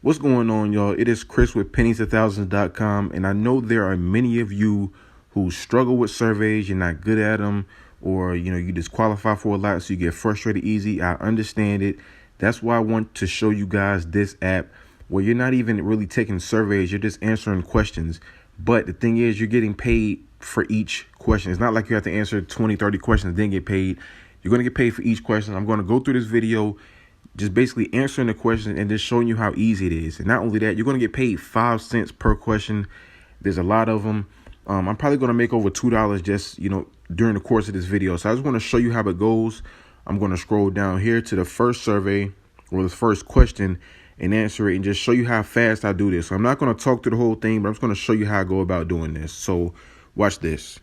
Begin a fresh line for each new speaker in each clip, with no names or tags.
What's going on, y'all? It is Chris with pennies1000s.com, and I know there are many of you who struggle with surveys. You're not good at them, or you disqualify for a lot, so you get frustrated easy. I understand it. That's why I want to show you guys this app where you're not even really taking surveys. You're just answering questions. But the thing is, you're getting paid for each question. It's not like you have to answer 20, 30 questions, then get paid. You're going to get paid for each question. I'm going to go through this video just basically answering the question and just showing you how easy it is. And not only that, you're going to get paid 5 cents per question. There's a lot of them. I'm probably going to make over $2 just, during the course of this video. So I just want to show you how it goes. I'm going to scroll down here to the first survey or the first question and answer it and just show you how fast I do this. So I'm not going to talk through the whole thing, but I'm just going to show you how I go about doing this. So watch this.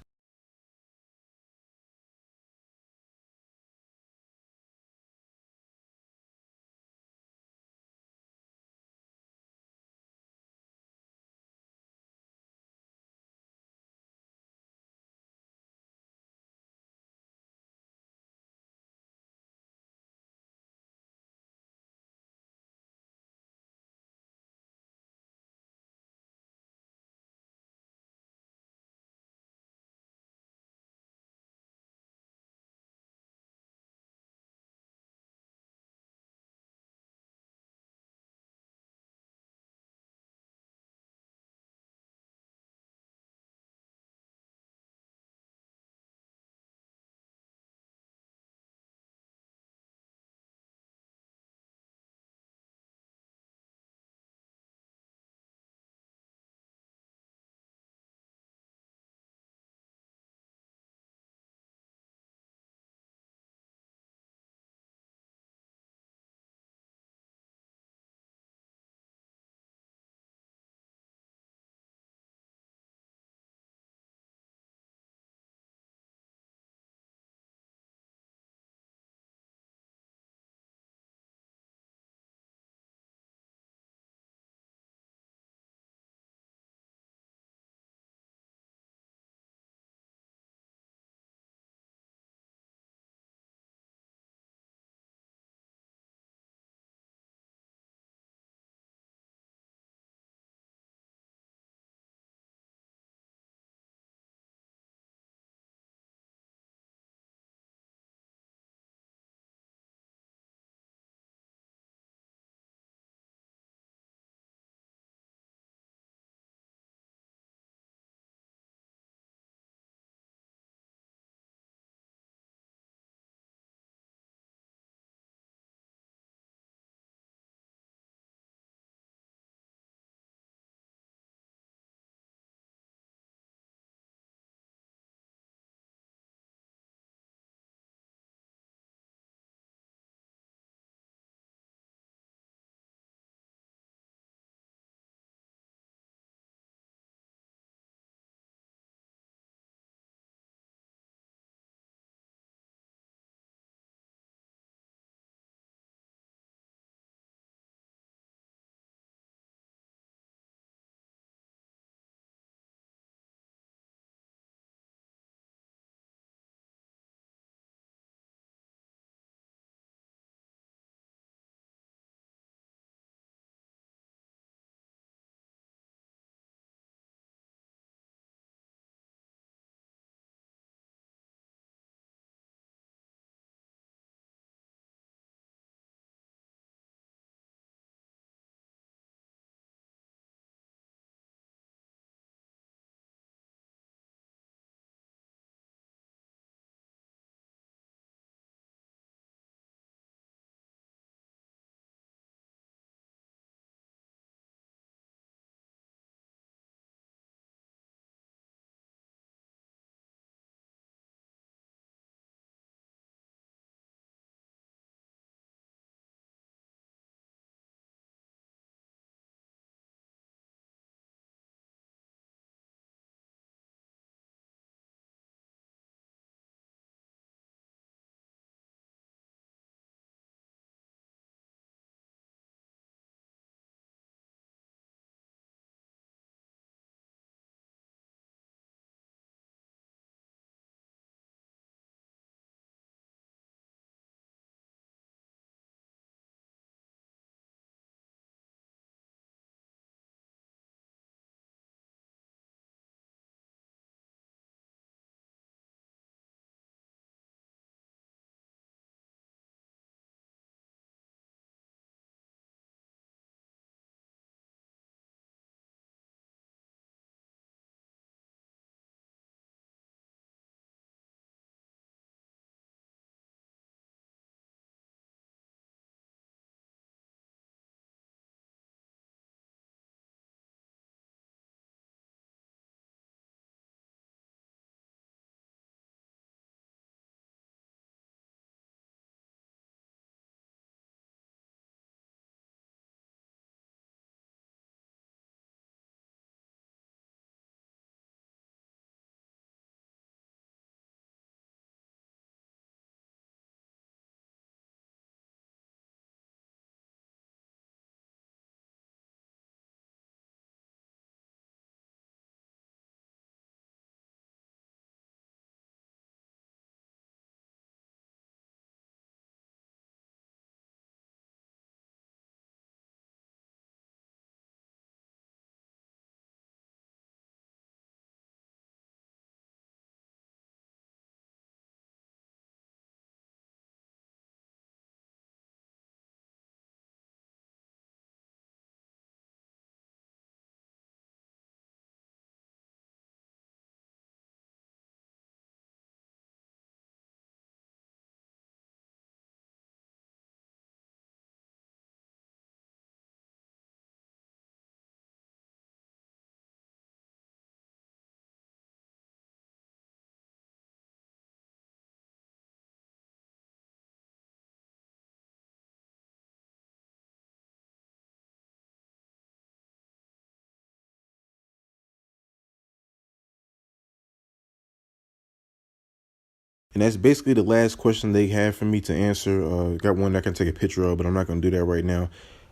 And that's basically the last question they have for me to answer. Got one that I can take a picture of, but I'm not going to do that right now.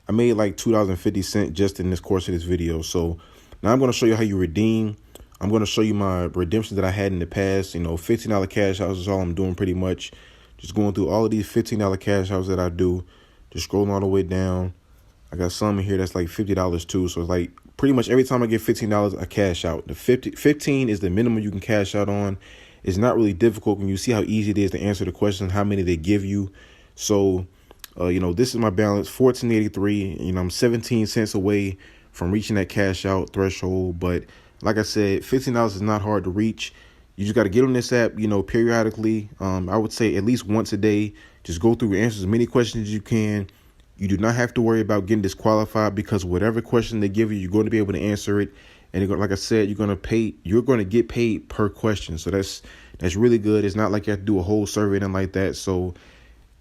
I made like $2.50 just in this course of this video. So now I'm going to show you how you redeem. I'm going to show you my redemptions that I had in the past. $15 cash outs is all I'm doing pretty much. Just going through all of these $15 cash outs that I do. Just scrolling all the way down. I got some in here that's like $50 too. So it's like pretty much every time I get $15, I cash out. The 15 is the minimum you can cash out on. It's not really difficult when you see how easy it is to answer the question, how many they give you. So, this is my balance, $14.83. I'm 17 cents away from reaching that cash out threshold. But like I said, $15 is not hard to reach. You just got to get on this app, periodically. I would say at least once a day. Just go through and answer as many questions as you can. You do not have to worry about getting disqualified because whatever question they give you, you're going to be able to answer it. And like I said, you're going to get paid per question. So that's really good. It's not like you have to do a whole survey and like that. So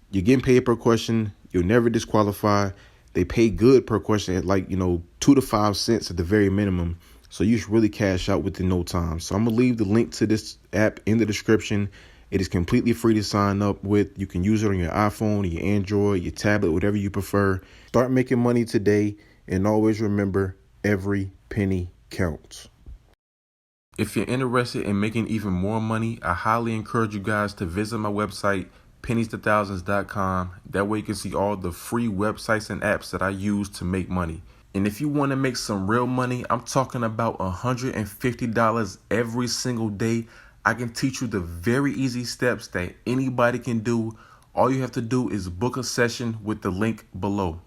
you're getting paid per question. You'll never disqualify. They pay good per question at 2 to 5 cents at the very minimum. So you should really cash out within no time. So I'm going to leave the link to this app in the description. It is completely free to sign up with. You can use it on your iPhone, your Android, your tablet, whatever you prefer. Start making money today. And always remember, every penny counts. If you're interested in making even more money, I highly encourage you guys to visit my website, pennies2thousands.com. That way you can see all the free websites and apps that I use to make money. And if you want to make some real money, I'm talking about $150 every single day. I can teach you the very easy steps that anybody can do. All you have to do is book a session with the link below.